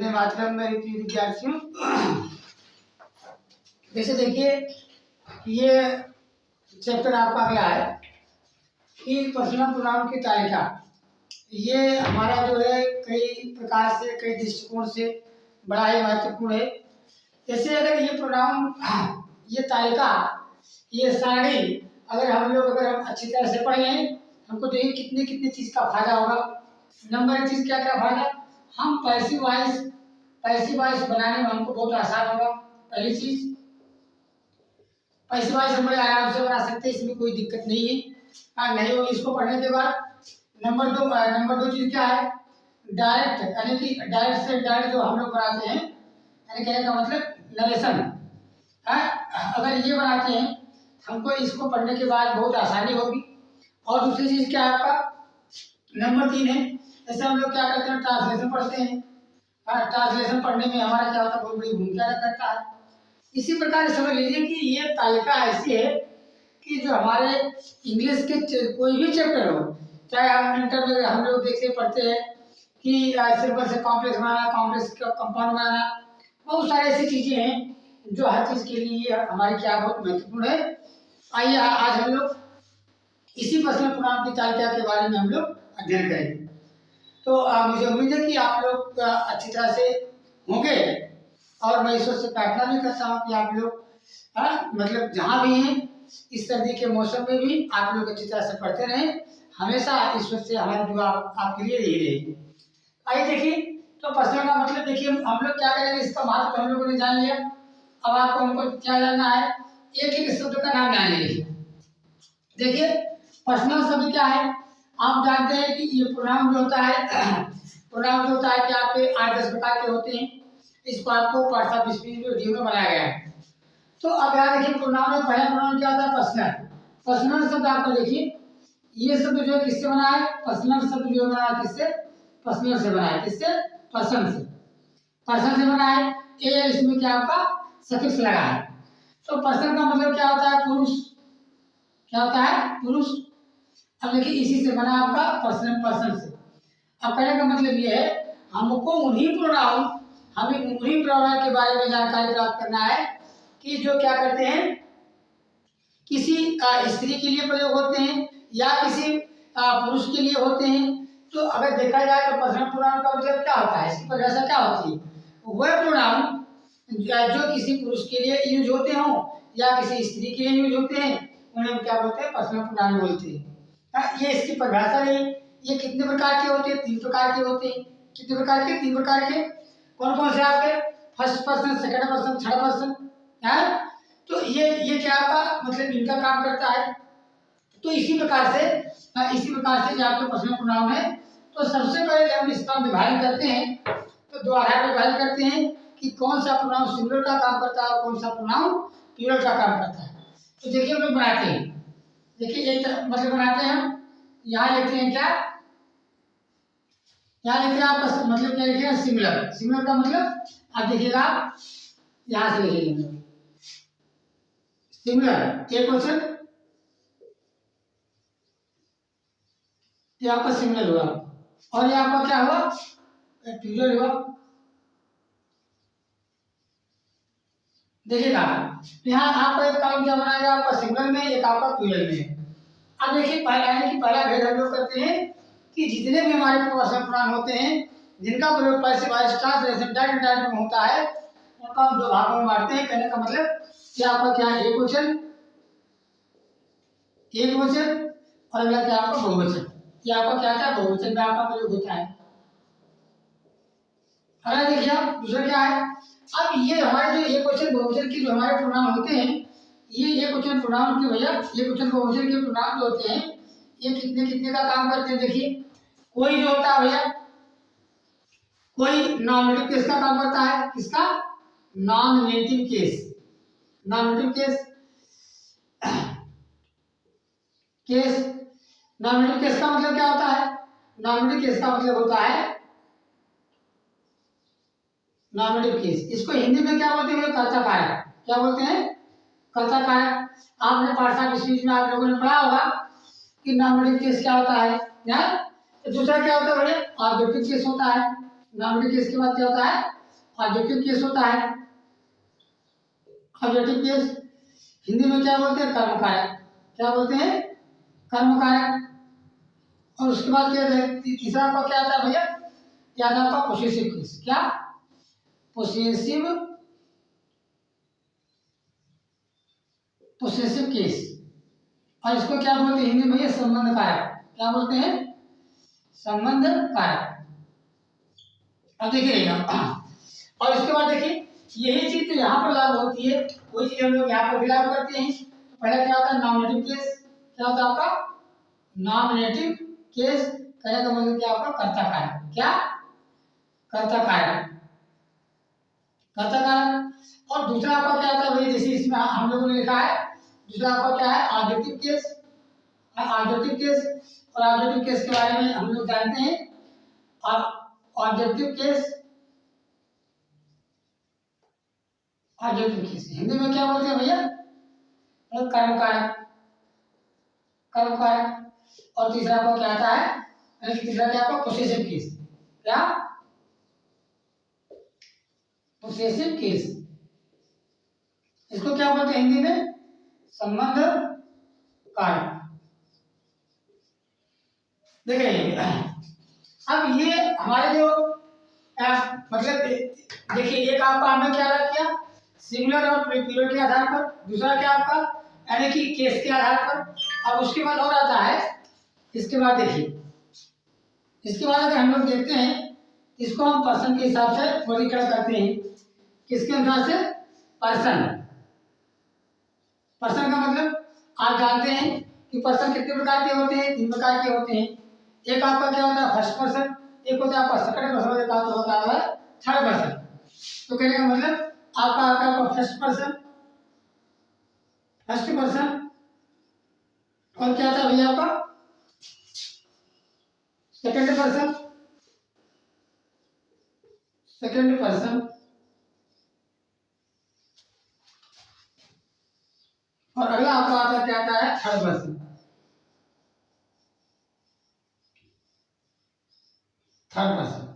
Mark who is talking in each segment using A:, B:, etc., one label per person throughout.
A: वंदे मातरम मेरे प्रिय विद्यार्थियों। जैसे देखिए ये चैप्टर आपका अगला है कि पर्सनल प्रोनाउन की तालिका। ये हमारा जो है कई प्रकार से कई दृष्टिकोण से बड़ा ही महत्वपूर्ण है। जैसे अगर ये प्रोनाउन ये तालिका ये सारणी अगर हम अच्छी तरह से पढ़ लें हमको देखिए कितनी कितनी चीज़ का फायदा होगा। नंबर एक चीज़ क्या क्या फायदा, हम पैसिव वॉइस बनाने में हमको बहुत आसान होगा। पहली चीज पैसिव वॉइस हम बड़े आराम से बना सकते हैं, इसमें कोई दिक्कत नहीं है। नहीं होगी इसको पढ़ने के बाद। नंबर दो चीज क्या है, डायरेक्ट यानी कि डायरेक्ट से डायरेक्ट जो हम लोग बनाते हैं यानी कहने का मतलब नरेशन, अगर ये बनाते हैं हमको इसको पढ़ने के बाद बहुत आसानी होगी। और दूसरी चीज क्या है आपका नंबर 3 है, जैसे हम लोग क्या करते हैं ट्रांसलेशन पढ़ते हैं। ट्रांसलेशन पढ़ने में हमारा क्या होता है बहुत बड़ी भूमिका करता है। इसी प्रकार समझ लीजिए कि ये तालिका ऐसी है कि जो हमारे इंग्लिश के कोई भी चैप्टर हो, चाहे हम इंटर में हम लोग देखते पढ़ते हैं कि सिंपल से कॉम्प्लेक्स बनाना, कॉम्प्लेक्स का कंपाउंड बनाना, बहुत सारी ऐसी चीजें हैं जो हर चीज के लिए हमारी क्या बहुत महत्वपूर्ण है। आइए आज हम लोग इसी पर्सनल प्रोनाउन की तालिका के बारे में हम लोग अध्ययन करेंगे। तो मुझे उम्मीद है कि आप लोग अच्छी तरह से होंगे और मैं ईश्वर से प्रार्थना भी करता हूँ कि आप लोग मतलब जहाँ भी हैं इस सर्दी के मौसम में भी आप लोग अच्छी तरह से पढ़ते रहें। हमेशा ईश्वर से हमारी दुआ आपके लिए यही रहेगी। आइए देखिए, तो पर्सनल का मतलब देखिए हम लोग क्या करेंगे, इसका महत्व हम लोगों ने जान लिया। अब आपको हमको क्या जानना है, एक एक शब्द का नाम जान लीजिए। देखिए पर्सनल शब्द क्या है, आप जानते हैं कि ये प्रोनाउन जो होता है प्रोनाउन जो होता है कि आपके 8-10 प्रकार के होते हैं। इसको आपको पार्ट्स ऑफ स्पीच वीडियो में बनाया गया है। तो अब यहाँ देखिए प्रोनाउन में पहला प्रोनाउन क्या होता है पर्सनल। पर्सनल शब्द आपको देखिए ये शब्द जो है किससे बना है, पर्सनल शब्द जो बना है किससे, पर्सनल से बना है, किससे, पर्सन से बना है। ए इसमें क्या आपका सफिक्स लगा है। तो पर्सन का मतलब क्या होता है, पुरुष, क्या होता है पुरुष। अब देखिए इसी से बना आपका पर्सन से। अब कहने का मतलब ये है हमको उन्हीं प्रोनाउन के बारे में जानकारी प्राप्त करना है कि जो क्या करते हैं किसी स्त्री के लिए प्रयोग होते हैं या किसी पुरुष के लिए होते हैं। तो अगर देखा जाए तो पर्सनल प्रोनाउन का मतलब क्या होता है, इसकी परिभाषा क्या होती है, वह प्रोनाउन जो किसी पुरुष के लिए यूज होते हों या किसी स्त्री के लिए यूज होते हैं उन्हें हम क्या बोलते हैं, पर्सनल प्रोनाउन बोलते हैं। ये इसकी परिभाषा नहीं। ये कितने प्रकार के होते हैं, 3 प्रकार के होते हैं। कितने प्रकार के, 3 प्रकार के। कौन कौन से आपके, first person, second person, third person है। तो ये क्या आपका मतलब इनका काम करता है। तो इसी प्रकार से जो आपके पर्सनल प्रोनाउन है, तो सबसे पहले हम इसका विभाजन करते हैं। तो 2 आधार पर विभाजन करते हैं कि कौन सा प्रोनाउन सिंगुलर का काम करता है और कौन सा प्रोनाउन प्लूरल का काम करता है। तो देखिए हम लोग बनाते हैं, देखिए एक मतलब बनाते हैं हम, यहाँ लिखते हैं क्या, यहाँ लिखते हैं आपका मतलब क्या लिखिएगा, सिंगुलर का मतलब आप देखिएगा यहाँ से लिखिएगा सिंगुलर, एक क्वेश्चन ये आपका सिंगुलर हुआ और ये आपका क्या हुआ, प्लूरल हुआ। देखिएगा यहाँ आपका एक काम क्या बनाएगा, आपका सिंगुलर में, एक आपका प्लूरल में। अब देखिए पहला भेद हम लोग करते हैं कि जितने भी हमारे पर्सनल प्रोनाउन होते हैं जिनका प्रयोग पैसिव वॉइस ट्रांसलेशन डायरेक्ट में होता है उनका हम 2 भागों में बांटते हैं। कहने का मतलब कि आपका क्या है, एक वचन और अगला क्या आपका बहुवचन। ये आपका क्या था, बहुवचन में आपका प्रयोग होता है। अगला देखिए आप दूसरा क्या है। अब ये हमारे जो एक वचन बहुवचन के जो हमारे प्रोनाउन होते हैं, ये एक वचन प्रोनाउन के भैया एक वचन बहुवचन के प्रोनाउन जो होते हैं ये कितने कितने का काम करते हैं। देखिए कोई जो होता है भैया, कोई नॉमिनेटिव केस का काम करता है, किसका, नॉमिनेटिव केस नॉमिनेटिव केस का मतलब क्या होता है, नॉमिनेटिव केस का मतलब होता है नॉमिनेटिव केस। इसको हिंदी में क्या बोलते हैं, कर्ता कारक। क्या बोलते हैं, कर्ता कारक। आपने पार्ट्स ऑफ स्पीच में आप लोगों ने पढ़ा होगा कि नॉमिनेटिव केस क्या होता है। तो दूसरा क्या होता है भैया, ऑब्जेक्टिव केस होता है। नॉमिनेटिव केस के बाद क्या होता है? ऑब्जेक्टिव केस होता है। ऑब्जेक्टिव केस हिंदी में क्या बोलते हैं? कर्म कारक। क्या बोलते हैं? कर्म कारक। और उसके बाद क्या है? तीसरा आपका क्या आता है भैया? क्या आता है आपका? Possessive case. क्या? Possessive possessive case. और इसको क्या बोलते हैं हिंदी में भैया? संबंध कारक। क्या बोलते हैं? संबंध कारक। अब देखिएगा, और इसके बाद देखिए यही चीज तो यहाँ पर लागू होती है, वही चीज हम लोग यहाँ पर भी लागू करते हैं। तो पहला क्या होता है? Nominative case. क्या होता है आपका? Nominative case. कहने का मतलब क्या आपका? कर्ता कारक। क्या? कर्ता कारक। कर्ता कारक। और दूसरा आपका क्या होता है भाई? जैसे इसमें हम लोगों ने लिखा है, दूसरा आपका क्या है? Objective case. Objective case. और ऑब्जेक्टिव केस के बारे में हम लोग जानते हैं। और objective case, objective case Hindi में क्या बोलते हैं भैया? कर्म कारक। कर्म कारक। और तीसरा आपको क्या आता है? यानी कि तीसरा क्या आपका? Possessive case. क्या? Possessive case. इसको क्या बोलते हैं हिंदी में? संबंध कारक। देखिए अब ये हमारे जो मतलब देखिए, एक आपका हमने क्या किया? सिंगुलर और प्लूरल के आधार पर। दूसरा क्या आपका? यानी कि केस के आधार पर। अब उसके बाद और आता है, इसके बाद देखिए, इसके बाद अगर हम लोग देखते हैं, इसको हम पर्सन के हिसाब से वर्गीकरण करते हैं। किसके अनुसार से? पर्सन। पर्सन का मतलब आप जानते हैं कि पर्सन कितने प्रकार के होते हैं? 3 प्रकार के होते हैं। एक आपका क्या होता है? First person. एक होता है आपका सेकंड पर्सन। एक होता है थर्ड पर्सन। तो कहने का मतलब आपका आपका फर्स्ट पर्सन, फर्स्ट पर्सन। और क्या था भैया आपका? Second person, second person. और अगला आपका आता क्या आता है? Third person. Third person.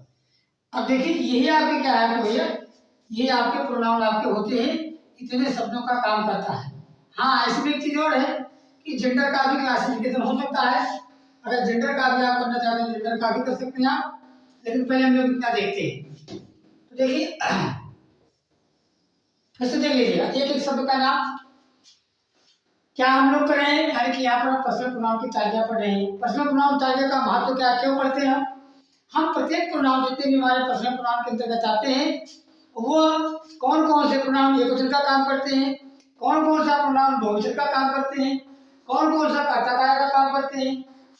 A: अब देखिए यही आपके क्या है भैया? ये आपके प्रोनाउन आपके होते हैं, इतने शब्दों का काम करता है। हाँ, इसमें एक चीज और है कि जेंडर का भी क्लासिफिकेशन हो सकता है। अगर जेंडर का भी आप करना चाहते हैं, जेंडर का भी कर सकते हैं आप। लेकिन पहले हम लोग इतना देखते हैं। तो देखिए फिर से देख लीजिएगा एक एक शब्द का नाम। क्या हम लोग कर रहे हैं? यानी कि यहाँ पर हम पर्सनल प्रोनाउन की तालिका पढ़ रहे हैं। पर्सनल प्रोनाउन तालिका का महत्व क्या, क्यों पढ़ते हैं हम प्रत्येक प्रोनाउन जितने भी हमारे पर्सनल प्रोनाउन के अंतर्गत आते हैं, वो कौन कौन से प्रोनाउन एकवचन का काम करते हैं, कौन कौन सा प्रोनाउन बहुवचन का काम करते हैं, कौन कौन सा कर्ता कारक का काम करते हैं,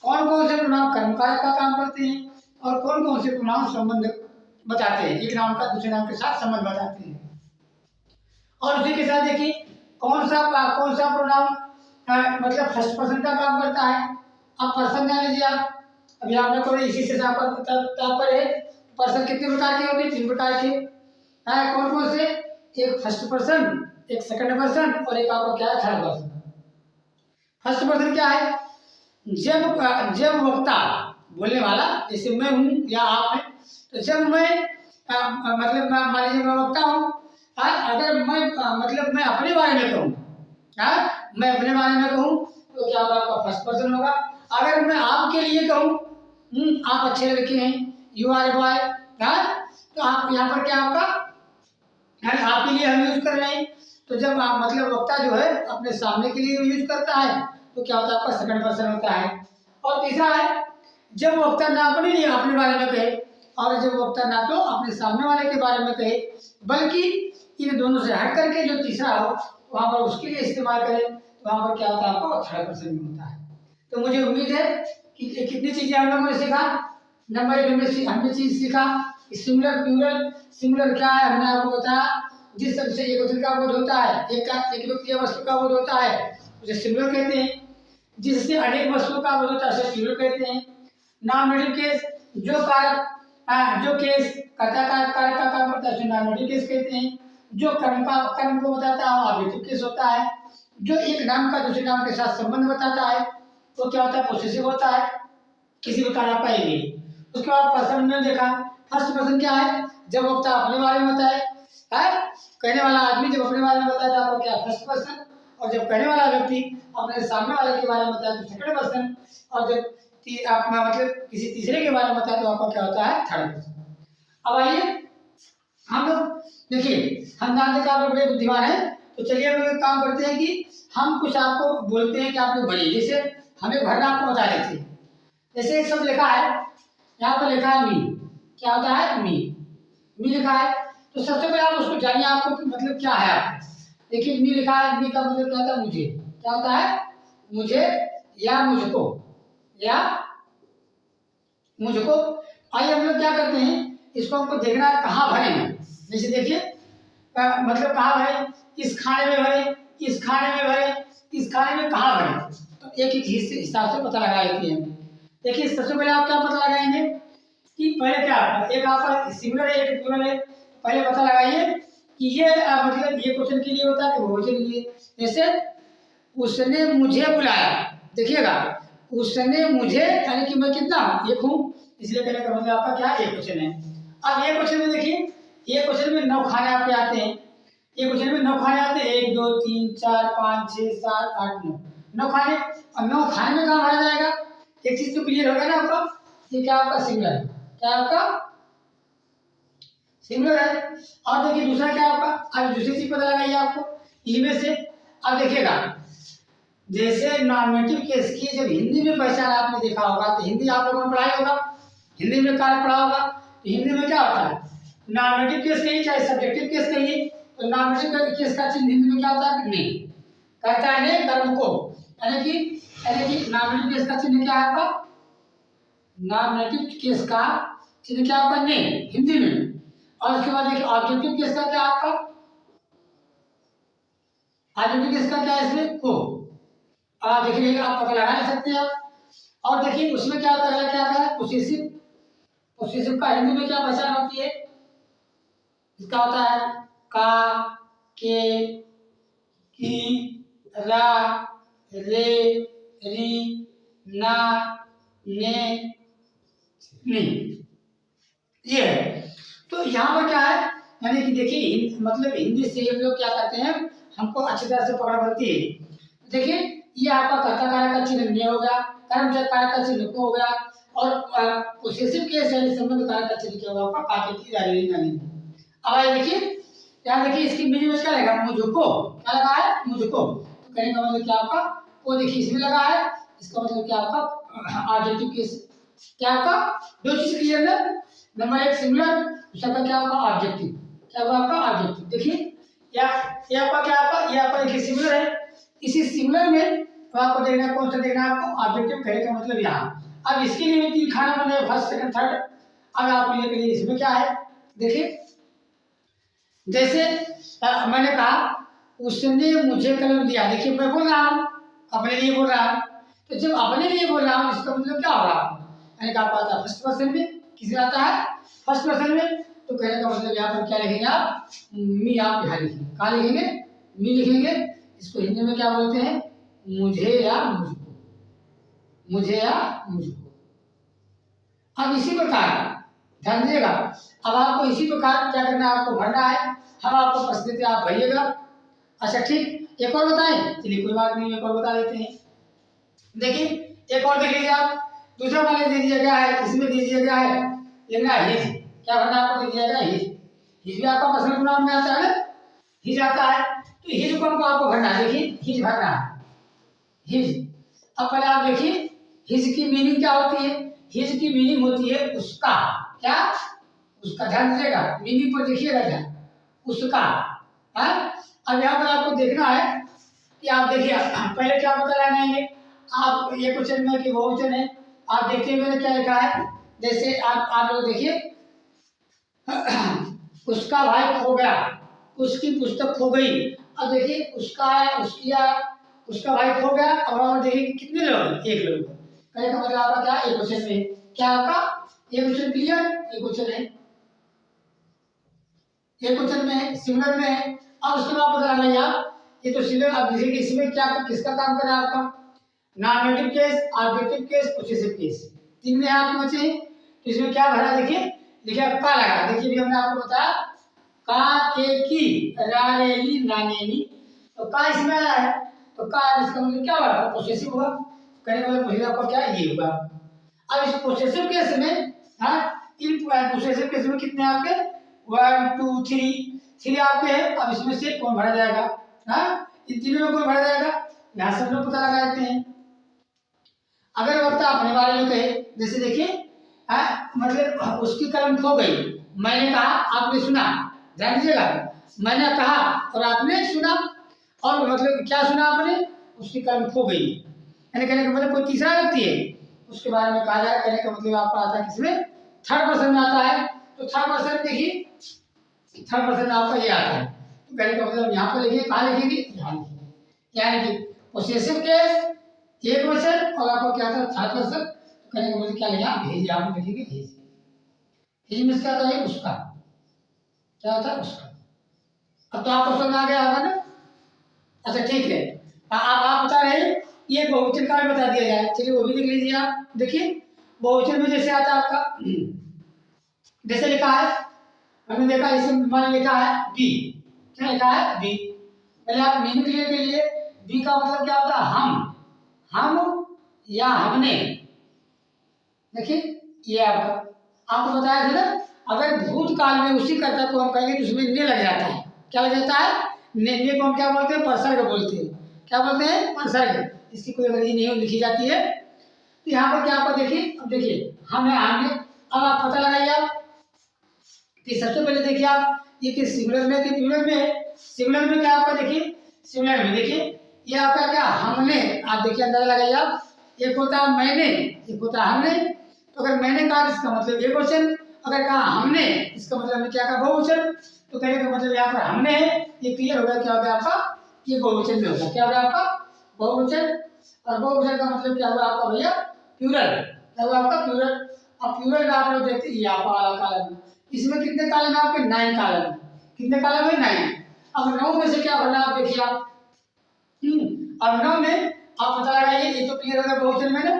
A: कौन कौन से प्रोनाउन कर्म कारक का काम करते हैं, और कौन कौन से प्रोनाउन संबंध बताते हैं, एक नाम का दूसरे नाम के साथ संबंध बताते हैं। और उसी के साथ देखिए कौन सा प्रोनाउन मतलब फर्स्ट पर्सन का काम करता है। अब पर्सन जान लीजिए आप, अभी आपने थोड़े इसी से तात्पर्य है। पर्सन कितने प्रकार के होते हैं? 3 प्रकार के। कौन कौन से? एक फर्स्ट पर्सन, एक सेकंड पर्सन, और एक आपका क्या है? Third person. फर्स्ट पर्सन क्या है? जब वक्ता बोलने वाला, जैसे मैं हूँ या आप हैं, तो जब मैं मतलब मान लीजिए मैं वक्ता हूँ, अगर मैं मतलब मैं अपने बारे में कहूँ, मैं अपने बारे में कहूँ तो क्या होगा? आपका फर्स्ट पर्सन होगा। अगर मैं आपके लिए कहूँ, आप अच्छे लड़के हैं, यू आर ए बॉय, तो आप यहाँ पर क्या आपका आपके लिए हम यूज कर रहे हैं। तो जब आप मतलब वक्ता जो है अपने सामने के लिए यूज करता है तो क्या होता है? आपका सेकंड पर्सन होता है। और तीसरा है जब वक्ता ना अपने लिए अपने बारे में कहे, और जब वक्ता ना तो अपने सामने वाले के बारे में कहे, बल्कि इन दोनों से हट करके जो तीसरा हो वहां पर उसके लिए इस्तेमाल करें, तो वहां पर क्या होता है? आपका थर्ड पर्सन में होता है। तो मुझे उम्मीद है कि कितनी चीजें हम लोगों ने सीखा। नंबर 1 हमने चीज सीखा सिंगुलर प्लूरल। सिंगुलर क्या है हमने आपको बताया, जिस शब्द से एक वचन का बोध होता है, एक व्यक्ति या वस्तु का बोध होता है उसे सिंगुलर कहते हैं। जिससे अनेक वस्तुओं का बोध होता है उसे प्लूरल कहते हैं। नॉमिनेटिव केस जो कारक जो केस कर्ता कारक का काम करता है उसे नॉमिनेटिव केस कहते हैं। जो कर्म को बताता है ऑब्जेक्टिव केस होता है। जो एक नाम का दूसरे नाम के साथ संबंध बताता है वो क्या होता है? पोसेसिव होता है। इसी प्रकार आपका ये उसके बाद पर्सन ने देखा। फर्स्ट पर्सन क्या है, जब वक्ता अपने बारे में बताए, है कहने वाला आदमी जब अपने बारे में बताए तो आपको क्या फर्स्ट पर्सन, और जब कहने वाला व्यक्ति अपने सामने वाले के बारे में बताए तो सेकंड पर्सन, और जब आप मतलब किसी तीसरे के बारे में बताए तो आपका क्या होता है थर्ड पर्सन। अब आइए हम लोग देखिए, हम जानते हैं कि आप लोग बड़े बुद्धिमान है, तो चलिए हम लोग एक काम करते हैं कि हम कुछ आपको बोलते हैं कि आप लोग भरिए, जैसे हमें भरना आपको बता रहे थे। जैसे सब लिखा है, यहाँ पर लिखा है मी, क्या होता है मी, मी लिखा है, तो सबसे पहले आप उसको जानिए आपको कि मतलब क्या है। आप देखिए मी लिखा है, मी का मतलब क्या होता है मुझे, क्या होता है मुझे या मुझको या मुझको। आइए हम लोग क्या करते हैं, इसको हमको देखना है कहाँ भरे हैं। जैसे देखिए मतलब कहाँ भरे, इस खाने में भरे, इस खाने में भरे, इस खाने में कहाँ भरे, तो एक एक हिसाब से पता लगा लेते हैं। देखिए सबसे पहले आप क्या पता लगाएंगे कि पहले क्या आपका एक आपका सिंगुलर है एक प्लूरल है, पहले पता लगाइए कि ये मतलब ये क्वेश्चन के लिए होता है कि बहुवचन के लिए। जैसे उसने मुझे बुलाया, देखिएगा उसने मुझे यानी कि मैं कितना एक हूँ, इसलिए कहने का मतलब आपका क्या एक क्वेश्चन है। अब ये क्वेश्चन में देखिए, ये क्वेश्चन में 9 खाने आपके आते हैं, ये क्वेश्चन में 9 खाने आते हैं, 1 2 3 4 5 6 7 8 9, 9 खाने। और 9 खाने में कहाँ भरा जाएगा, एक चीज तो क्लियर होगा ना आपका, ये क्या आपका सिंगुलर है, क्या आपका सिंगुलर है। और देखिए दूसरा क्या आपका, अब दूसरी चीज पता लगाइए आपको इनमें से। अब देखिएगा जैसे नॉमिनेटिव केस की जब हिंदी में पहचान आपने देखा होगा, तो हिंदी आप लोगों ने पढ़ाई होगा, हिंदी में कार्य पढ़ा होगा, तो हिंदी में क्या होता है नॉमिनेटिव केस कहिए चाहे सब्जेक्टिव केस कहिए, तो नॉमिनेटिव केस का चिन्ह हिंदी में क्या होता है नहीं, कहता है नहीं कर्म को, यानी कि नॉमिनेटिव केस का चिन्ह क्या है आपका, नॉमिनेटिव केस का चिन्ह क्या आपका नहीं हिंदी में। और उसके बाद देखिए ऑब्जेक्टिव केस का क्या आपका, ऑब्जेक्टिव केस का क्या है इसमें को, आप देखिए आप पता लगा नहीं सकते आप। और देखिए उसमें क्या होता है, क्या है पोसेसिव, पोसेसिव का हिंदी में क्या पहचान होती है, इसका होता है का, के, की, रा, रे, री, ना, ने, नी, ये है। तो यहाँ पर क्या है, यानी कि देखिए मतलब हिंदी से हम लोग क्या करते हैं, हमको अच्छी तरह से पकड़ बनती है। देखिए ये आपका कर्ता कारक का चिन्ह नहीं हो गया, कर्मचारी कारक का चिन्ह को हो गया, और पोसेसिव केस यानी संबंध कारक का चिन्ह क्या होगा आपका काके की दारी नानी। अब आइए देखिए, यहाँ देखिए इसकी मीनिंग में क्या लगा मुझको, क्या लगा है मुझको, तो कहने का मतलब क्या आपका वो देखिए इसमें लगा है, इसका मतलब क्या आपका ऑब्जेक्टिव केस, क्या आपका दो चीज क्लियर है, नंबर एक सिंगुलर, दूसरा का क्या आपका ऑब्जेक्टिव, क्या होगा आपका ऑब्जेक्टिव। देखिए या ये आपका क्या आपका ये आपका देखिए सिंगुलर है, इसी सिंगुलर में तो आपको देखना कौन सा देखना आपको ऑब्जेक्टिव कहने का मतलब यहाँ। अब इसके लिए 3 खाना बने फर्स्ट सेकंड थर्ड। अब आप ये करिए इसमें क्या है, देखिए जैसे मैंने कहा उसने मुझे कलम दिया, देखिए मैं बोल रहा हूँ अपने लिए बोल रहा हूँ, तो जब अपने लिए बोल रहा हूँ इसका मतलब क्या होगा, मैंने कहा आता है फर्स्ट पर्सन में, किसी आता है फर्स्ट पर्सन में, तो कहने का मतलब यहाँ पर क्या लिखेंगे आप मी, आप यहाँ लिखेंगे कहाँ लिखेंगे मी लिखेंगे, इसको हिंदी में क्या बोलते हैं मुझे या मुझको, मुझे या मुझको। अब इसी प्रकार ध्यान दीजिएगा, अब आपको इसी प्रकार क्या करना है, आपको भरना है, हम आपको प्रश्न देते हैं आप भरिएगा। अच्छा ठीक, एक और बताएं, चलिए कोई बात नहीं एक और बता देते हैं। देखिए एक और देख लीजिए आप, दूसरा वाले दे दिया गया है, इसमें दे दिया गया है लिखना हिज, क्या भरना आपको दे दिया गया हिज, हिज भी आपका पर्सनल प्रोनाउन में आता है ना, हिज आता है, तो हिज को आपको भरना है, देखिए हिज भरना है हिज। अब पहले आप देखिए हिज की मीनिंग क्या होती है, हिज की मीनिंग होती है उसका, क्या उसका, ध्यान दीजिएगा मीनिंग पर देखिएगा ध्यान, उसका है। अब यहाँ पर आपको देखना है कि आप देखिए पहले क्या पता लगाएंगे, आप ये क्वेश्चन में कि बहुवचन है, आप देखिए मैंने क्या लिखा है, जैसे आप लोग देखिए उसका भाई खो गया, उसकी पुस्तक खो गई। अब देखिए उसका है उसकी है, उसका भाई खो गया, अब वहां देखिए कितने लोग, एक लोग, कहने का मतलब आपका क्या एक क्वेश्चन में, क्या आपका एक क्वेश्चन क्लियर, एक क्वेश्चन है, एक क्वेश्चन में सिंगुलर में है। अब उसके बाद पता लगाइए आप, ये तो सिंगुलर, अब देखिए कि इसमें क्या किसका काम कर रहा है आपका nominative case, objective case, possessive case, तीन में आपके बचे हैं, तो इसमें क्या भरा देखिए, देखिए का लगा, देखिए भी हमने आपको बताया का के की रा रे ली ना ने नी, तो का इसमें आया है, तो का इसका मतलब क्या हुआ, पोसेसिव हुआ, कहने का मतलब पहले आपका क्या ये होगा। अब इस पोसेसिव केस में, हाँ इन पोसेसिव केस में कितने आपके 1 2 3 आपके हैं। अब इसमें से कौन भरा जाएगा, हाँ इन तीनों में कौन भरा जाएगा, यहाँ से हम लोग पता लगा देते हैं। अगर वक्ता अपने बारे में कहे, जैसे देखिए मतलब उसकी कलम खो गई, मैंने कहा आपने सुना, ध्यान दीजिएगा, मैंने कहा और आपने सुना, और मतलब क्या सुना आपने, उसकी कलम खो गई, यानी कहने का मतलब कोई तीसरा व्यक्ति है उसके बारे में कहा जाए, कहने का मतलब आपका आता है किसमें, थर्ड पर्सन में आता है। तो थर्ड पर्सन देखिए, थर्ड पर्सन आपका ये आता है, तो कहने का मतलब यहाँ पर लिखिए, कहाँ लिखेंगे, यहाँ लिखिए, यानी कि पोसेसिव केस एक पर्सन और आपका क्या था थर्ड पर्सन, तो कहने का मतलब क्या लिखा, भेज, आप लिखेंगे भेज, भेज में क्या होता है उसका, क्या होता है उसका। अब तो आपको समझ आ गया होगा ना, अच्छा ठीक है। आप बता रहे हैं ये बहुवचन का भी बता दिया जाए, चलिए वो भी देख लीजिए आप, देखिए बहुवचन में जैसे आता है आपका, जैसे लिखा है, हमने देखा इसमें मान लिखा है बी, क्या लिखा है बी, पहले आप मीनिंग क्लियर के लिए, बी का मतलब क्या होता है हम या हमने, देखिए ये आपको बताया था ना, अगर भूतकाल में उसी कर्ता को हम कहेंगे तो उसमें ने लग जाता है, क्या लग जाता है, ने को हम क्या बोलते हैं, परसर्ग बोलते हैं, क्या बोलते हैं, परसर्ग, इसकी कोई अंग्रेजी नहीं लिखी जाती है। तो यहाँ पर क्या आपका देखिए, अब देखिए हम है हमने, अब आप पता लगाइए आप कि सबसे पहले देखिए आप ये कि सिंगुलर में कि प्लूरल में है, सिंगुलर में क्या आपका देखिए, सिंगुलर में देखिए ये आपका क्या हमने, आप देखिए अंदाजा लगाइए आप, एक होता है मैंने, एक होता है हमने, तो अगर मैंने कहा इसका मतलब एक क्वेश्चन, अगर कहा हमने इसका मतलब हमने क्या कहा बहुवचन, तो कहने का मतलब यहाँ पर हमने है, ये क्लियर होगा क्या होगा आपका, ये बहुवचन में होगा, क्या होगा आपका बहुवचन, और बहुवचन का मतलब क्या होगा आपका भैया प्लूरल, क्या होगा आपका प्लूरल। अब प्लूरल में आप लोग देखते हैं ये आपका वाला कॉलम, इसमें कितने कॉलम है आपके 9 कॉलम, कितने कॉलम है 9। अब 9 में से क्या भरना आप देखिए आप, अब 9 में आप पता लगाइए, ये तो क्लियर होगा बहुवचन में ना,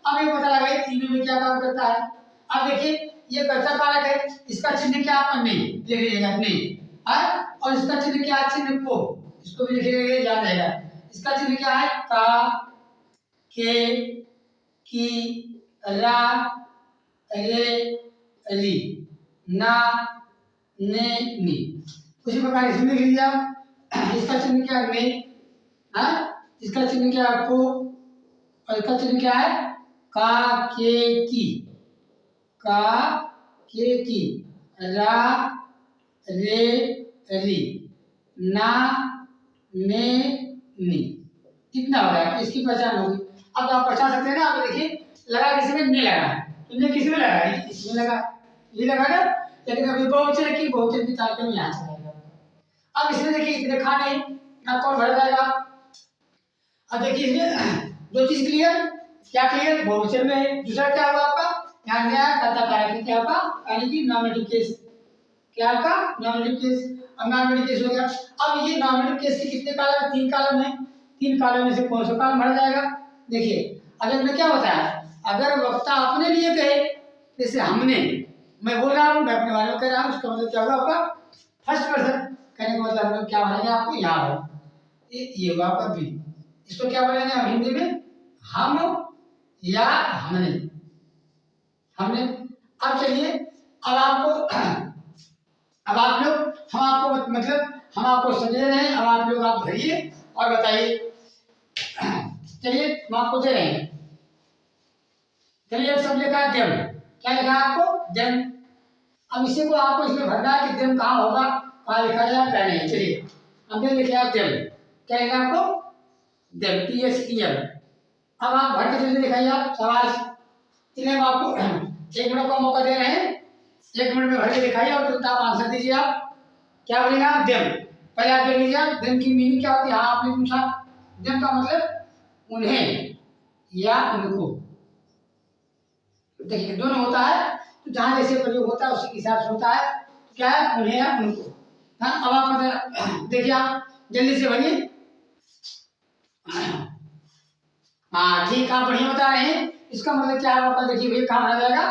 A: अब ये पता लगाइए तीनों में क्या काम करता है। अब देखिए ये कर्ता कारक है, इसका चिन्ह क्या आपका नहीं, लिख लीजिएगा नहीं है, और इसका चिन्ह क्या है, चिन्ह को, इसको भी लिखिएगा याद रहेगा, इसका चिन्ह क्या है, का के की रा रे री ना ने नी, उसी प्रकार इसमें लिख लीजिए आप, इसका चिन्ह क्या है ने, इसका चिन्ह क्या है को, और इसका चिन्ह क्या है का के की, का के की रा रे री ना ने नी, कितना हो गया, इसकी पहचान होगी। अब आप पहचान सकते हैं ना, आप देखिए लगा किसी में नहीं लगा, तुमने किसी में लगा, इसमें लगा, ये लगा ना, लेकिन अभी बहुवचन की, बहुवचन की तालिका में यहाँ चला गया। अब इसमें देखिए इतने खा नहीं, ना कौन भर जाएगा। अब देखिए इसमें दो चीज क्लियर, क्या क्लियर, बहुवचन में है, दूसरा क्या हुआ आपका, यहाँ गया कर्ता कारक क्या होगा, यानी कि नॉमिनेटिव केस, क्या आपका नॉमिनेटिव केस, अब नॉमिनेटिव केस हो गया। अब ये नॉमिनेटिव केस के कितने कॉलम, 3 कॉलम है, 3 कॉलम में से कौन सा कॉलम भर जाएगा, देखिए अगर मैं क्या बताया, अगर वक्ता अपने लिए कहे, जैसे हमने, मैं बोल रहा हूँ, मैं अपने बारे में कह रहा हूँ, उसका मतलब क्या होगा आपका फर्स्ट पर्सन, कहने का मतलब हम लोग क्या भरेंगे आपको यहाँ पर, ये होगा आपका बी, इसको क्या बोलेंगे हम हिंदी में, हम या हमने, हमने। अब चलिए अब आपको, अब आप लोग, हम आपको मतलब हम आपको समझ रहे हैं, अब आप लोग आप भरिए और बताइए, चलिए हम आपको दे रहे हैं, चलिए सब लिखा है जम, क्या लिखा है आपको जम। अब इसी को आपको इसमें भरना है कि जम कहाँ होगा, कहाँ लिखा जाए क्या नहीं, चलिए हमने लिखा है जम, क्या लिखा आपको जम, TSEM। अब आप भर के जल्दी दिखाइए आप सवाल, चलिए हम आपको 1 मिनट का मौका दे रहे हैं, 1 मिनट में भर के दिखाइए और तुरंत आप आंसर दीजिए। आप क्या बोलेगा देम, पहले आप देख लीजिए आप देम की मीनिंग क्या होती है, हाँ आपने पूछा, देम का मतलब उन्हें या उनको, देखिए दोनों होता है, तो जहाँ जैसे प्रयोग होता है उसी के हिसाब से होता है, तो क्या है उन्हें या उनको। हाँ अब आप देखिए आप जल्दी से भरिए, हाँ ठीक, आप बढ़िया बता रहे हैं, इसका मतलब क्या है आपका, देखिए भैया कहाँ भरा जाएगा,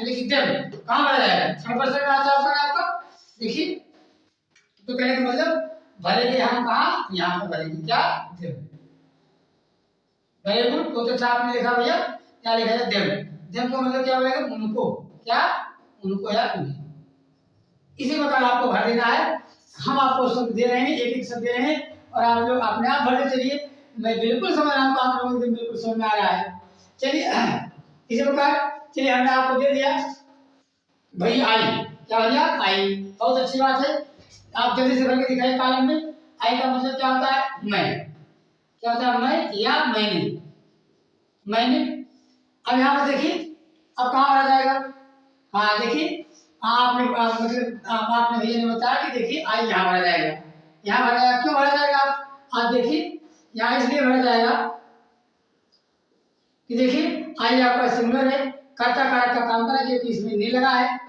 A: यानी कि देम कहाँ भरा जाएगा, थर्ड पर्सन का आता है आपका। देखिए तो कहने का मतलब भरेंगे हम कहाँ, यहाँ पर भरेंगे क्या, देम। वेरी गुड, बहुत अच्छा आपने लिखा भैया। क्या लिखा है, देम। देम का मतलब क्या बोलेगा, उनको, क्या, उनको या उन्हें। इसी प्रकार आपको भर देना है। हम आपको शब्द दे रहे हैं, एक एक शब्द दे रहे हैं और आप लोग अपने आप भरते चलिए। मैं बिल्कुल समझ रहा हूँ, आप लोगों को बिल्कुल समझ में आ रहा है। चलिए इसी प्रकार, चलिए हमने आपको दे दिया भाई आई, क्या हो गया, आई। बहुत अच्छी बात है, आप जल्दी से भर के दिखाइए कॉलम में। आई का मतलब क्या होता है, मैं। क्या होता है, मैं या मैंने, मैंने। अब यहाँ पर देखिए, अब कहाँ भरा जाएगा, हाँ देखिए, आपने मतलब आपने भैया ने बताया कि देखिए आई यहाँ भरा जाएगा, यहाँ भरा जाएगा। क्यों भरा जाएगा, आप देखिए, यहाँ इसलिए भरा जाएगा कि देखिए आई आपका सिंगुलर है, कर्ता कारक का काम करा क्योंकि इसमें नहीं लगा है,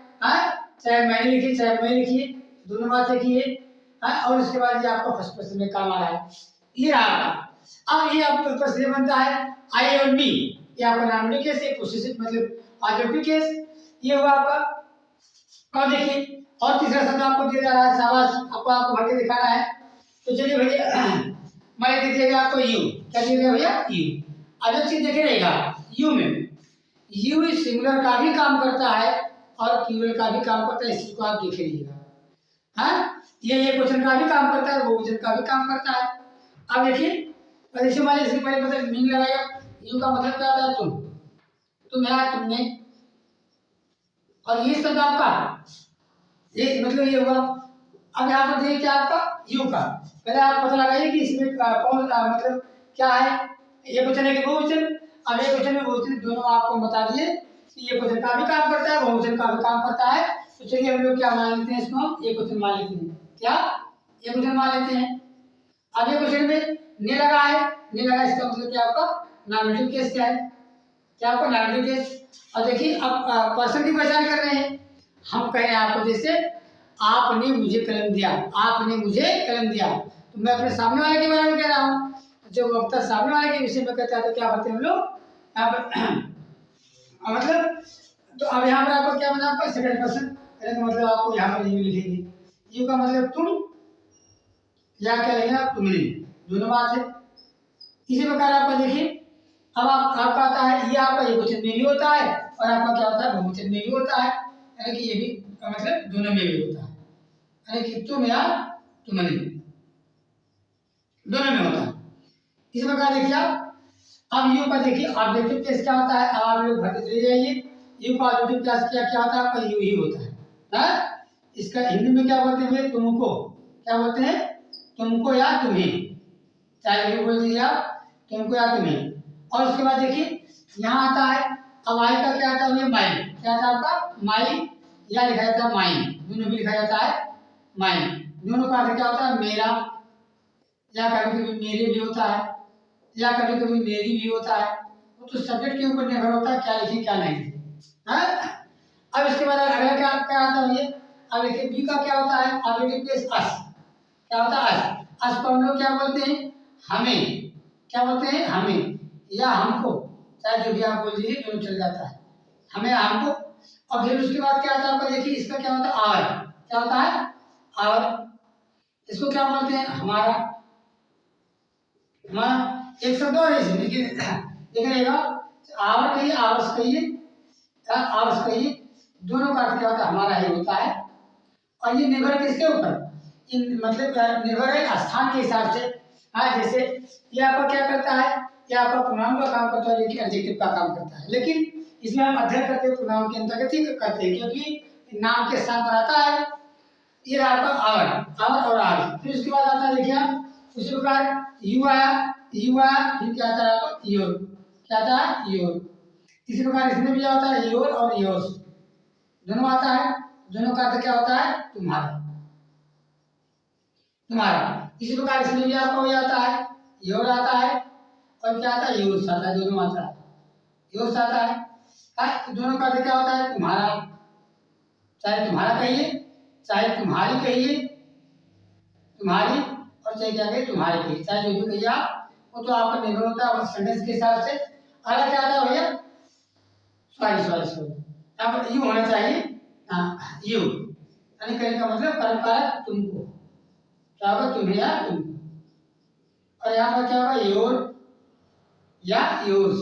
A: चाहे मैंने लिखी चाहे मैं लिखी, दोनों बात लिखी है, और उसके बाद ये आपका फर्स्ट पर्सन में काम आ रहा है, ये रहा आपका। अब ये आपका प्रश्न बनता है आई और मी, ये आपका नाम केस, ये पोसेसिव मतलब ऑब्जेक्टिव केस, ये हुआ आपका। अब देखिए और तीसरा शब्द आपको दिया जा रहा है, शाबाश, आपको भर के दिखाना है। तो चलिए भैया मैं दे दिएगा आपको यू, क्या दिया गया भैया, यू। अब एक चीज देखे रहेगा, यू में यू सिंगुलर का भी काम करता है और प्लूरल का भी काम करता है, इस चीज को आप देख लीजिएगा। हाँ, ये क्वेश्चन का भी काम करता है, वो क्वेश्चन का भी काम करता है। अब देखिए, जैसे मान लीजिए इसके पहले मतलब मीनिंग लगाएगा, यू का मतलब क्या होता है, तुम या तुमने, और ये शब्द आपका, ये मतलब ये हुआ। अब यहाँ पर देखिए क्या आपका यू का, पहले आप पता लगाइए कि इसमें कौन मतलब क्या है, ये क्वेश्चन है कि बहुवचन। अब ये क्वेश्चन में बहुवचन दोनों आपको बता दिए कि ये क्वेश्चन का भी काम करता है, बहुवचन का भी काम करता है। तो चलिए हम लोग क्या मान लेते हैं, इसको हम ये क्वेश्चन मान लेते हैं, क्या, ये क्वेश्चन मान लेते हैं। अब ये क्वेश्चन में ने लगा है, ने लगा, इसका मतलब क्या आपका नॉमिनेटिव केस क्या है, क्या आपका नॉमिनेटिव केस। और देखिए अब पर्सन की पहचान कर रहे हैं, हम कह रहे हैं आपको, जैसे आपने मुझे कलम दिया, आपने मुझे कलम दिया, तो मैं अपने सामने वाले के बारे में कह रहा हूँ। जब वक्ता सामने वाले के विषय में कहता है तो क्या करते हैं हम लोग यहाँ पर मतलब, तो अब यहाँ पर आपको क्या बना, आपका सेकंड पर्सन कहने का मतलब आपको यहाँ पर यू लिखेंगे, यू का मतलब तुम, या क्या लिखेगा, तुमने, दोनों बात है। इसी प्रकार आपका देखिए, अब आपका आता है, ये आपका ये क्वेश्चन में भी होता है और आपका क्या होता है, बहुवचन में भी होता है, यानी कि ये भी मतलब दोनों में भी होता है, यानी कि तुम या तुमने, दोनों में होता है। इसी प्रकार देखिए आप, अब यू का देखिए ऑब्जेक्टिव केस क्या होता है, अब आप लोग भरते चले जाइए। यू का ऑब्जेक्टिव केस क्या होता है, आपका यू ही होता है, हाँ? इसका हिंदी में क्या बोलते हैं, तुमको, क्या बोलते हैं, तुमको या तुम्हें, चाहे यू बोल दीजिए आप, तुमको या तुम्हें। और उसके बाद देखिए यहाँ आता है, अब आई का क्या आता है, माइन, क्या आता है आपका, माई, या लिखा जाता है माइन, दोनों भी लिखा जाता है माइन, दोनों का अर्थ क्या होता है, मेरा, या कभी कभी मेरे भी होता है, या कभी कभी मेरी भी होता है। वो तो सब्जेक्ट के ऊपर निर्भर होता है क्या लिखे क्या नहीं लिखे, हाँ? अब इसके बाद अगला क्या क्या आता है ये, अब देखिए बी का क्या होता है, ऑब्जेक्टिव केस अस, क्या होता है अस, अस को हम लोग क्या बोलते हैं, हमें, क्या बोलते हैं, हमें या हमको, चाहे जो भी आप बोल दीजिए दोनों चल जाता है, हमें या हमको। और फिर उसके बाद क्या आता है आपका, देखिए इसका क्या होता है, आवर, क्या होता है, आवर, इसको क्या बोलते हैं, हमारा, हमारा। एक शब्द और है लेकिन देखिएगा, आवर कहिए, आवर्स कहिए, आवर्स कहिए, दोनों का अर्थ क्या होता है, हमारा ही होता है। और ये निर्भर किसके ऊपर, इन मतलब निर्भर है स्थान के हिसाब से, हाँ? जैसे ये आपका क्या करता है, ये आपका प्रोनाउन का काम करता है, लेकिन एडजेक्टिव का काम करता है, लेकिन इसमें हम अध्ययन करते हैं प्रोनाउन के अंतर्गत ही करते हैं, क्योंकि नाम के स्थान पर आता है। ये रहा आपका आवर, आवर और आर। फिर उसके बाद आता है देखिए आप, उसी प्रकार यू आया, यू आया, फिर क्या आता है आपका, योर, क्या आता है, योर। इसी प्रकार इसमें भी क्या होता है, योर और योर्स, दोनों आता है, दोनों का अर्थ क्या होता है, तुम्हारा, तुम्हारा। इसी प्रकार इसमें भी आपका हो जाता है, योर आता है और क्या आता है, योर्स आता है, दोनों आता है, योर्स आता है, तो दोनों का अर्थ क्या होता है, तुम्हारा, चाहे तुम्हारा कहिए, चाहे तुम्हारी कहिए, तुम्हारी, और चाहे क्या कहिए, तुम्हारे कहिए, चाहे जो भी कहिए आप, वो तो आपका निर्भर होता है सेंटेंस के हिसाब से। अगला क्या आता है भैया, सॉरी सॉरी सॉरी, अब यू होना चाहिए, हाँ यू, यानी कहने का मतलब कर्म कारक तुमको, क्या होगा तुम्हें या तुमको। और यहाँ पर क्या होगा योर या योर्स,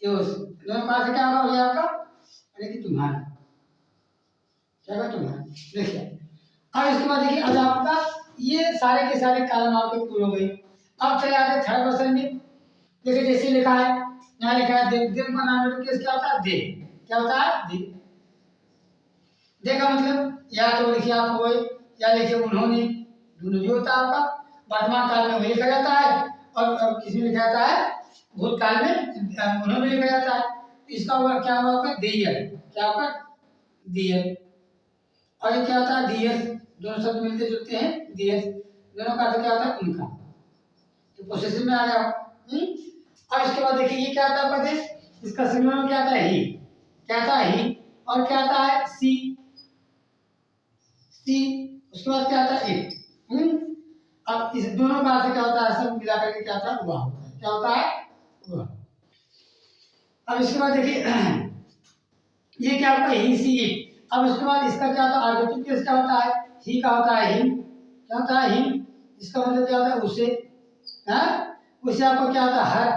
A: योर्स दोनों का अर्थ क्या होगा भैया आपका, यानी कि तुम्हारा, क्या होगा तुम्हारा। देखिए अब इसके बाद देखिए अब आपका ये सारे के सारे कॉलम आपके पूरे हो गए। अब चले आते थर्ड पर्सन में। देखिए जैसे लिखा है, यहाँ लिखा है दे, देम का नाम केस क्या होता है दे, क्या होता है दे। दे का मतलब या तो लिखिए आप हुए या लिखिए उन्होंने, दोनों भी होता है आपका। वर्तमान काल में वही लिखा जाता है और किसी में लिखा जाता है भूतकाल में उन्होंने लिखा जाता है। इसका हुआ क्या हुआ आपका दियर, क्या होगा दियर। और ये क्या होता है दियर्स, दोनों शब्द मिलते जुलते हैं दियर्स, दोनों का अर्थ क्या होता है उनका, तो पोसेसिव में आ गया। अब इसके बाद देखिए ये क्या आता है आपका देश, इसका सिनोनिम क्या आता है ही, क्या आता है ही, और क्या आता है सी, सी उसके बाद क्या आता है इट। अब इस दोनों का अर्थ क्या होता है सब मिला करके क्या होता है वह होता है, क्या होता है वह। अब इसके बाद देखिए ये क्या होता है ही सी इट। अब उसके बाद इसका क्या होता है आर्टिकल केस क्या होता है, ही का होता है हिम, क्या होता है हिम, इसका मतलब क्या होता है उसे, उसे आपको क्या होता है हर,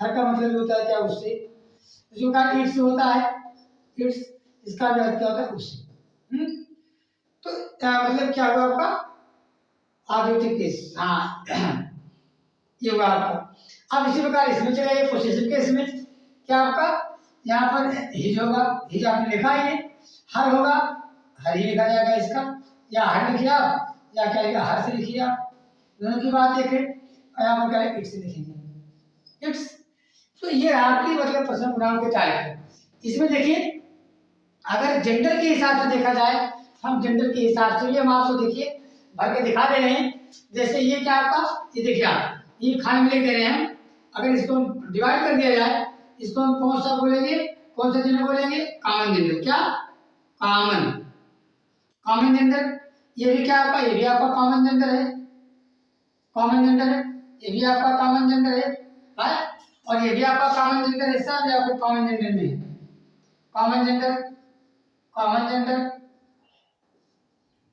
A: हर का मतलब होता है क्या उससे। उसके बाद इट्स होता है इट्स, इसका भी अर्थ क्या होता है उससे। तो मतलब क्या होगा आपका आर्टिकल केस, हाँ ये होगा आपका। अब इसी प्रकार इसमें चले गए पोसेसिव केस में, क्या आपका यहाँ पर हिज होगा, हिज आपने लिखा है, हर होगा हर ही लिखा जाएगा इसका, या हर लिखिए आप या क्या लिखा हर से लिखिए आप, दोनों की बात एक है। और यहाँ पर क्या है इट्स लिखेंगे इट्स। तो ये आपकी मतलब प्रश्न प्रोग्राम के टाइप है। इसमें देखिए अगर जेंडर के हिसाब से देखा जाए, हम जेंडर के हिसाब से भी हम आपको देखिए भर के दिखा दे रहे हैं। जैसे ये क्या आपका ये देखिए आप ये खाने में लिख दे रहे हैं हम, अगर इसको डिवाइड कर दिया जाए इसको हम कौन सा बोलेंगे, कौन सा जेंडर बोलेंगे, कॉमन जेंडर, क्या कॉमन, कॉमन जेंडर। ये भी क्या आपका ये भी आपका कॉमन जेंडर है, कॉमन जेंडर है, ये भी आपका कॉमन जेंडर है, और ये भी आपका कॉमन जेंडर है, सब आपके कॉमन जेंडर में है, common gender, common gender,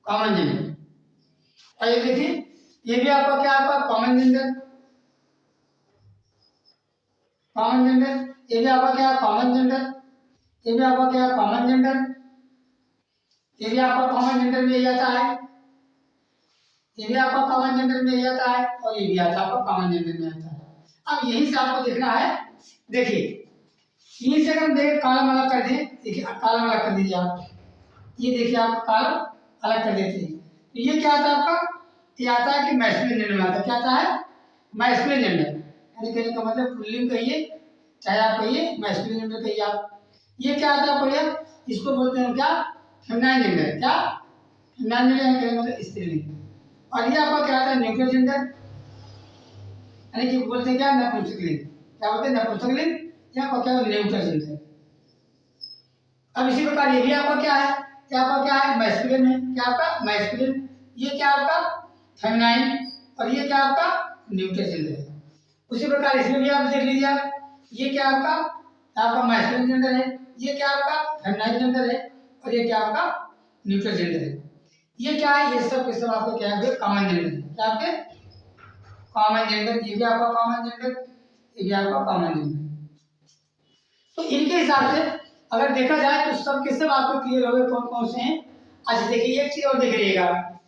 A: common gender. और ये देखिए ये भी आपका क्या आपका कॉमन जेंडर, कॉमन जेंडर, ये भी आपका क्या कॉमन जेंडर, ये भी आपका क्या कॉमन जेंडर, ये भी आपका कॉमन जेंडर में जाता है, ये भी आपका कॉमन जेंडर में जाता है, और ये भी आता है आपका कॉमन जेंडर में आता है। अब यही से आपको देखना है, देखिए यहीं से अगर देख कॉलम अलग कर दें, देखिए कॉलम अलग कर दीजिए आप, ये देखिए आप कॉलम अलग कर देते हैं तो ये क्या आता है आपका, ये आता है कि मैस्कुलिन जेंडर में आता है, क्या आता है मैस्कुलिन जेंडर, यानी कहने का मतलब पुल्लिंग कहिए चाहे आप कहिए मैस्कुलिन जेंडर कहिए आप। ये क्या आता है भैया, इसको बोलते हैं क्या फेमिनाइन जेंडर, क्या फेमिनाइन जेंडर कहने मतलब स्त्रीलिंग। और ये आपका क्या आता है न्यूट्रल जेंडर, यानी कि बोलते हैं क्या नपुंसकलिंग, क्या बोलते हैं नपुंसकलिंग, या आपका क्या न्यूट्रल जेंडर। अब इसी प्रकार ये भी आपका क्या है, क्या आपका क्या है मैस्कुलिन है, क्या आपका मैस्कुलिन, ये क्या आपका फेमिनाइन, और ये क्या आपका न्यूट्रल जेंडर है। उसी प्रकार इसमें भी आप देख लीजिए आप, ये क्या आपका मैस्कुलिन जेंडर है, ये क्या आपका फेमिनाइन जेंडर है, और ये क्या आपका न्यूट्रल जेंडर है। ये क्या है, ये सब के सब आपको क्या है कॉमन जेंडर है, क्या आपके कॉमन जेंडर, ये भी आपका कॉमन जेंडर, ये भी आपका कॉमन जेंडर। तो इनके हिसाब से अगर देखा जाए तो सब के सब आपको क्लियर हो गए कौन कौन से हैं। अच्छा देखिए एक चीज और देख लीजिएगा,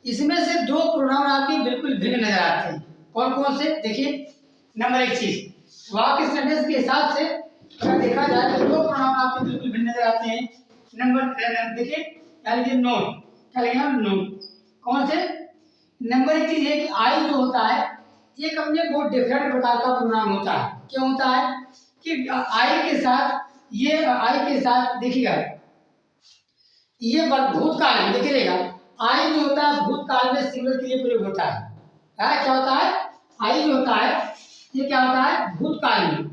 A: इसमें से दो प्रोनाउन आपके बिल्कुल भिन्न नजर आते हैं, कौन कौन से देखिए। नंबर एक चीज वाक्य सेंटेंस के हिसाब से अगर देखा जाए तो दो प्रोनाउन आपके बिल्कुल भिन्न नजर आते हैं। नंबर देखिए क्या लिखिए नोट, क्या लिखिए हम नोट, कौन से। नंबर एक चीज है कि आई जो होता है ये कभी बहुत डिफरेंट प्रकार का प्रोनाउन होता है, क्यों होता है कि आई के साथ ये आई के साथ देखिएगा ये भूतकाल में देखिएगा आई जो होता है भूतकाल में सिंगल के लिए प्रयोग होता है, क्या होता है आई जो होता है ये क्या होता है भूतकाल में,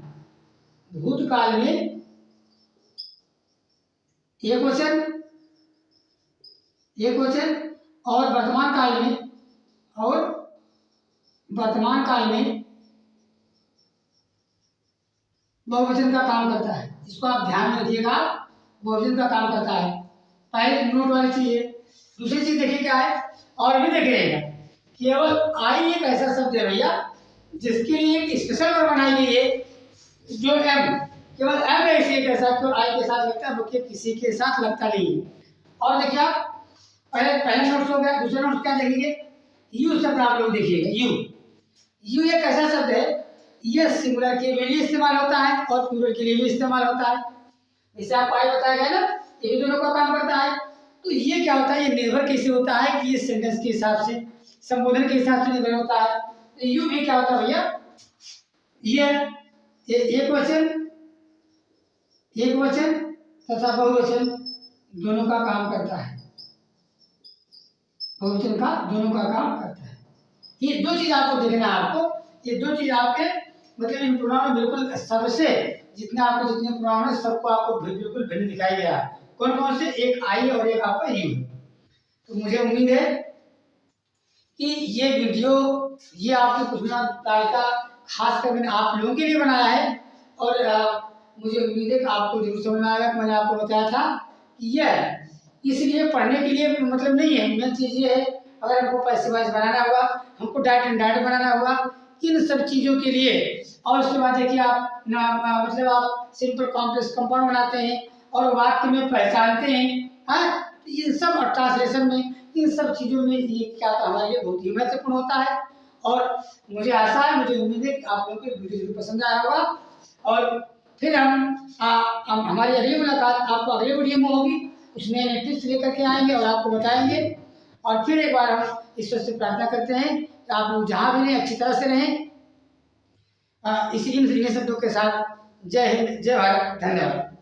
A: भूतकाल में ये क्वेश्चन और वर्तमान काल में, और वर्तमान काल में बहुवचन का काम करता है, इसको आप ध्यान में रखिएगा। बहुवचन का काम करता है। पहले नोट वाली चीज है। दूसरी चीज देखिए क्या है, और भी देखिएगा, केवल आई एक ऐसा शब्द है भैया जिसके लिए एक स्पेशल वर्ड बनाई गई है, जो एम, केवल एम ऐसी एक ऐसा जो आई के साथ लगता है, बाकी किसी के साथ लगता नहीं है। और देखिए आप पहले नोट्स हो गया, दूसरा नोट्स क्या देखेंगे, यू शब्द आप लोग देखिएगा। यू, यू एक ऐसा शब्द है, यह सिंगुलर के लिए इस्तेमाल होता है और प्लूरल के लिए भी इस्तेमाल होता है। जैसे आप आई बताया गया ना, ये भी दोनों का काम करता है। तो ये क्या होता है, ये निर्भर कैसे होता है कि ये सेंटेंस के हिसाब से, संबोधन के हिसाब से निर्भर होता है। तो यू भी क्या होता है भैया, ये एक वचन तथा बहुवचन दोनों का काम करता है, बहुवचन का दोनों का काम करता है। ये दो चीज आपको देखना है, आपको ये दो चीज आपके मतलब इन प्रोनाउन में बिल्कुल सबसे जितने प्रोनाउन है सबको आपको बिल्कुल भिन्न दिखाई गया है। कौन कौन से, एक आई और एक आपका यू। तो मुझे उम्मीद है कि ये वीडियो ये आपको कुछ ना डालता खास कर मैंने आप लोगों के लिए बनाया है। और मुझे उम्मीद है कि आपको जरूर समझ में आएगा। मैंने आपको बताया था कि यह इसलिए पढ़ने के लिए मतलब नहीं है, मेन चीज़ ये है, अगर हमको पैसे वाइज बनाना हुआ, हमको डायरेक्ट इनडायरेक्ट बनाना हुआ, इन सब चीज़ों के लिए। और उसके बाद देखिए आप ना मतलब आप सिंपल कॉम्प्लेक्स कंपाउंड बनाते हैं और वाक्य में पहचानते हैं। हाँ, इन सब ट्रांसलेशन में, इन सब चीज़ों में ये क्या था हमारे लिए बहुत ही महत्वपूर्ण होता है। और मुझे आशा है, मुझे उम्मीद है कि आप लोगों को वीडियो जरूर पसंद आया होगा। और फिर हम हमारी अगली मुलाकात आपको अगले वीडियो में होगी, उसमें नए टिप्स लेकर के आएंगे और आपको बताएंगे। और फिर एक बार हम ईश्वर से प्रार्थना करते हैं कि आप लोग जहाँ भी रहें अच्छी तरह से रहें। इसी इन शब्दों के साथ जय हिंद, जय भारत, धन्यवाद।